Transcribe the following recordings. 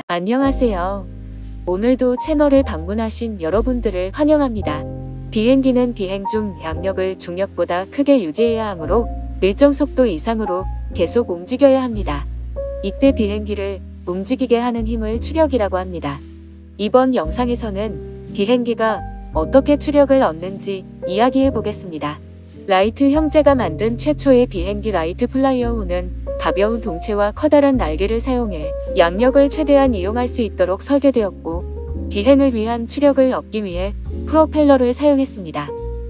안녕하세요. 오늘도 채널을 방문하신 여러분들을 환영합니다. 비행기는 비행 중 양력을 중력보다 크게 유지해야 하므로 일정 속도 이상으로 계속 움직여야 합니다. 이때 비행기를 움직이게 하는 힘을 추력이라고 합니다. 이번 영상에서는 비행기가 어떻게 추력을 얻는지 이야기해 보겠습니다. 라이트 형제가 만든 최초의 비행기 라이트 플라이어호는 가벼운 동체와 커다란 날개를 사용해 양력을 최대한 이용할 수 있도록 설계되었고, 비행을 위한 추력을 얻기 위해 프로펠러를 사용했습니다.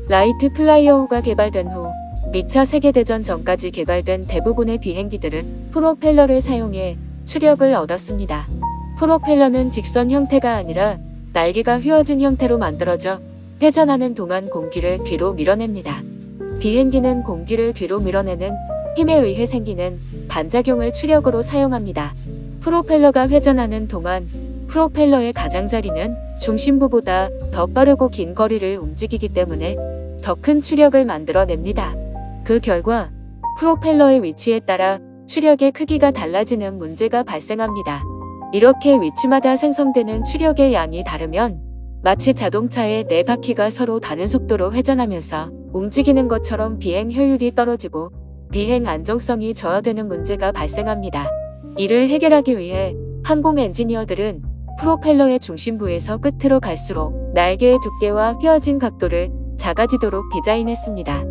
라이트 플라이어호가 개발된 후 2차 세계대전 전까지 개발된 대부분의 비행기들은 프로펠러를 사용해 추력을 얻었습니다. 프로펠러는 직선 형태가 아니라 날개가 휘어진 형태로 만들어져 회전하는 동안 공기를 뒤로 밀어냅니다. 비행기는 공기를 뒤로 밀어내는 힘에 의해 생기는 반작용을 추력으로 사용합니다. 프로펠러가 회전하는 동안 프로펠러의 가장자리는 중심부보다 더 빠르고 긴 거리를 움직이기 때문에 더 큰 추력을 만들어냅니다. 그 결과 프로펠러의 위치에 따라 추력의 크기가 달라지는 문제가 발생합니다. 이렇게 위치마다 생성되는 추력의 양이 다르면 마치 자동차의 네 바퀴가 서로 다른 속도로 회전하면서 움직이는 것처럼 비행 효율이 떨어지고 비행 안정성이 저하되는 문제가 발생합니다. 이를 해결하기 위해 항공 엔지니어들은 프로펠러의 중심부에서 끝으로 갈수록 날개의 두께와 휘어진 각도를 작아지도록 디자인했습니다.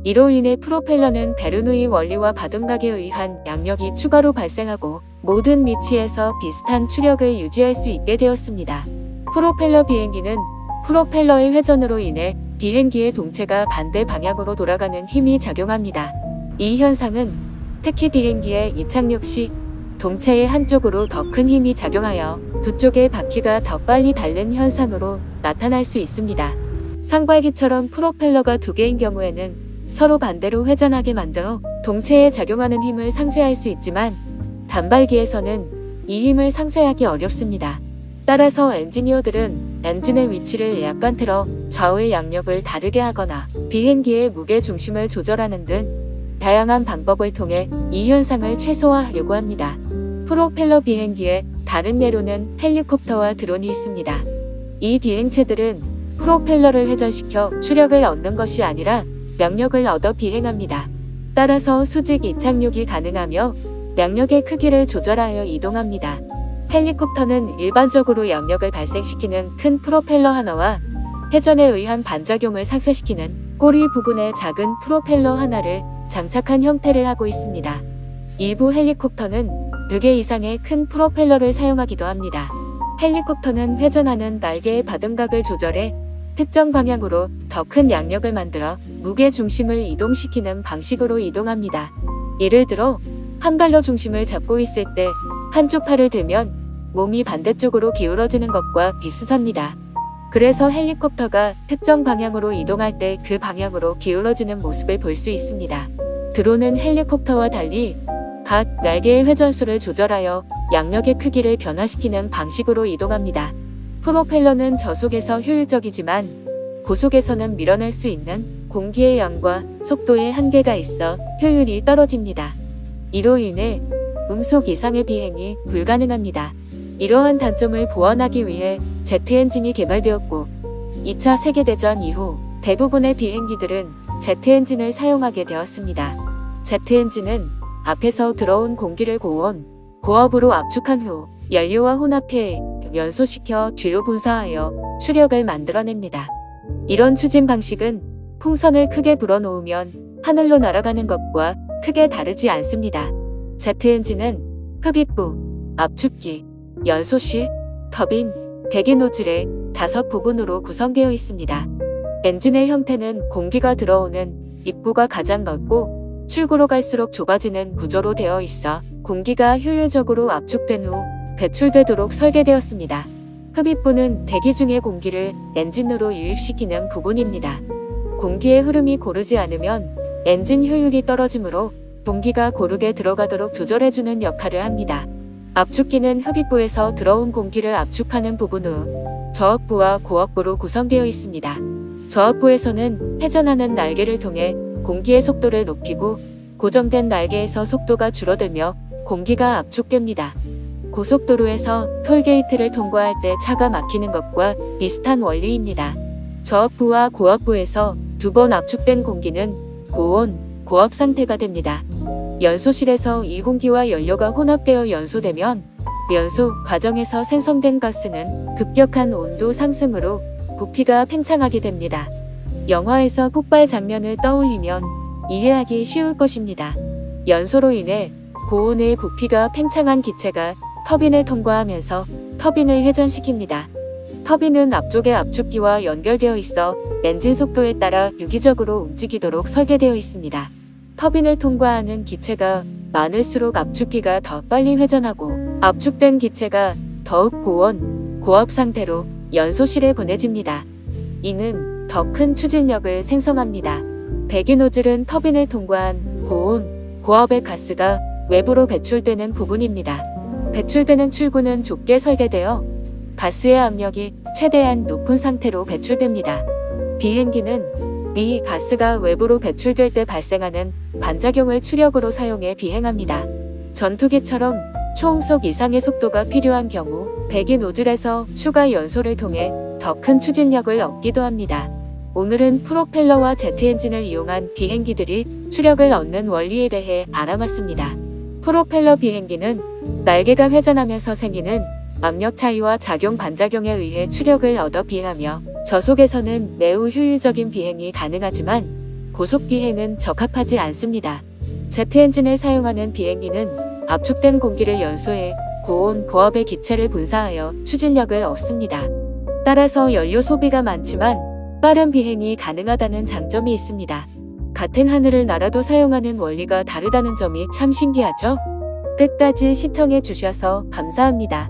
이로 인해 프로펠러는 베르누이 원리와 바둑락에 의한 양력이 추가로 발생하고 모든 위치에서 비슷한 추력을 유지할 수 있게 되었습니다. 프로펠러 비행기는 프로펠러의 회전으로 인해 비행기의 동체가 반대 방향으로 돌아가는 힘이 작용합니다. 이 현상은 특히 비행기의 이착륙 시 동체의 한쪽으로 더 큰 힘이 작용하여 두 쪽의 바퀴가 더 빨리 닳는 현상으로 나타날 수 있습니다. 상발기처럼 프로펠러가 두 개인 경우에는 서로 반대로 회전하게 만들어 동체에 작용하는 힘을 상쇄할 수 있지만, 단발기에서는 이 힘을 상쇄하기 어렵습니다. 따라서 엔지니어들은 엔진의 위치를 약간 틀어 좌우의 양력을 다르게 하거나 비행기의 무게 중심을 조절하는 등 다양한 방법을 통해 이 현상을 최소화하려고 합니다. 프로펠러 비행기의 다른 예로는 헬리콥터와 드론이 있습니다. 이 비행체들은 프로펠러를 회전시켜 추력을 얻는 것이 아니라 양력을 얻어 비행합니다. 따라서 수직 이착륙이 가능하며 양력의 크기를 조절하여 이동합니다. 헬리콥터는 일반적으로 양력을 발생시키는 큰 프로펠러 하나와 회전에 의한 반작용을 상쇄시키는 꼬리 부분에 작은 프로펠러 하나를 장착한 형태를 하고 있습니다. 일부 헬리콥터는 2개 이상의 큰 프로펠러를 사용하기도 합니다. 헬리콥터는 회전하는 날개의 바등각을 조절해 특정 방향으로 더 큰 양력을 만들어 무게 중심을 이동시키는 방식으로 이동합니다. 예를 들어 한 발로 중심을 잡고 있을 때 한쪽 팔을 들면 몸이 반대쪽으로 기울어지는 것과 비슷합니다. 그래서 헬리콥터가 특정 방향으로 이동할 때 그 방향으로 기울어지는 모습을 볼 수 있습니다. 드론은 헬리콥터와 달리 각 날개의 회전수를 조절하여 양력의 크기를 변화시키는 방식으로 이동합니다. 프로펠러는 저속에서 효율적이지만 고속에서는 밀어낼 수 있는 공기의 양과 속도에 한계가 있어 효율이 떨어집니다. 이로 인해 음속 이상의 비행이 불가능합니다. 이러한 단점을 보완하기 위해 제트 엔진이 개발되었고, 2차 세계대전 이후 대부분의 비행기들은 제트 엔진을 사용하게 되었습니다. 제트 엔진은 앞에서 들어온 공기를 고압으로 압축한 후 연료와 혼합해 연소시켜 뒤로 분사하여 추력을 만들어냅니다. 이런 추진 방식은 풍선을 크게 불어놓으면 하늘로 날아가는 것과 크게 다르지 않습니다. 제트 엔진은 흡입부, 압축기, 연소실, 터빈, 대기 노즐의 5부분으로 구성되어 있습니다. 엔진의 형태는 공기가 들어오는 입구가 가장 넓고 출구로 갈수록 좁아지는 구조로 되어 있어 공기가 효율적으로 압축된 후 배출되도록 설계되었습니다. 흡입부는 대기 중의 공기를 엔진으로 유입시키는 부분입니다. 공기의 흐름이 고르지 않으면 엔진 효율이 떨어지므로 공기가 고르게 들어가도록 조절해주는 역할을 합니다. 압축기는 흡입부에서 들어온 공기를 압축하는 부분 후 저압부와 고압부로 구성되어 있습니다. 저압부에서는 회전하는 날개를 통해 공기의 속도를 높이고 고정된 날개에서 속도가 줄어들며 공기가 압축됩니다. 고속도로에서 톨게이트를 통과할 때 차가 막히는 것과 비슷한 원리입니다. 저압부와 고압부에서 두 번 압축된 공기는 고온, 고압 상태가 됩니다. 연소실에서 이 공기와 연료가 혼합되어 연소되면 연소 과정에서 생성된 가스는 급격한 온도 상승으로 부피가 팽창하게 됩니다. 영화에서 폭발 장면을 떠올리면 이해하기 쉬울 것입니다. 연소로 인해 고온의 부피가 팽창한 기체가 터빈을 통과하면서 터빈을 회전시킵니다. 터빈은 앞쪽에 압축기와 연결되어 있어 엔진 속도에 따라 유기적으로 움직이도록 설계되어 있습니다. 터빈을 통과하는 기체가 많을수록 압축기가 더 빨리 회전하고 압축된 기체가 더욱 고온, 고압 상태로 연소실에 보내집니다. 이는 더 큰 추진력을 생성합니다. 배기 노즐은 터빈을 통과한 고온, 고압의 가스가 외부로 배출되는 부분입니다. 배출되는 출구는 좁게 설계되어 가스의 압력이 최대한 높은 상태로 배출됩니다. 비행기는 이 가스가 외부로 배출될 때 발생하는 반작용을 추력으로 사용해 비행합니다. 전투기처럼 초음속 이상의 속도가 필요한 경우 배기 노즐에서 추가 연소를 통해 더 큰 추진력을 얻기도 합니다. 오늘은 프로펠러와 제트 엔진을 이용한 비행기들이 추력을 얻는 원리에 대해 알아봤습니다. 프로펠러 비행기는 날개가 회전하면서 생기는 압력 차이와 작용 반작용에 의해 추력을 얻어 비행하며 저속에서는 매우 효율적인 비행이 가능하지만 고속 비행은 적합하지 않습니다. 제트 엔진을 사용하는 비행기는 압축된 공기를 연소해 고온, 고압의 기체를 분사하여 추진력을 얻습니다. 따라서 연료 소비가 많지만 빠른 비행이 가능하다는 장점이 있습니다. 같은 하늘을 날아도 사용하는 원리가 다르다는 점이 참 신기하죠? 끝까지 시청해 주셔서 감사합니다.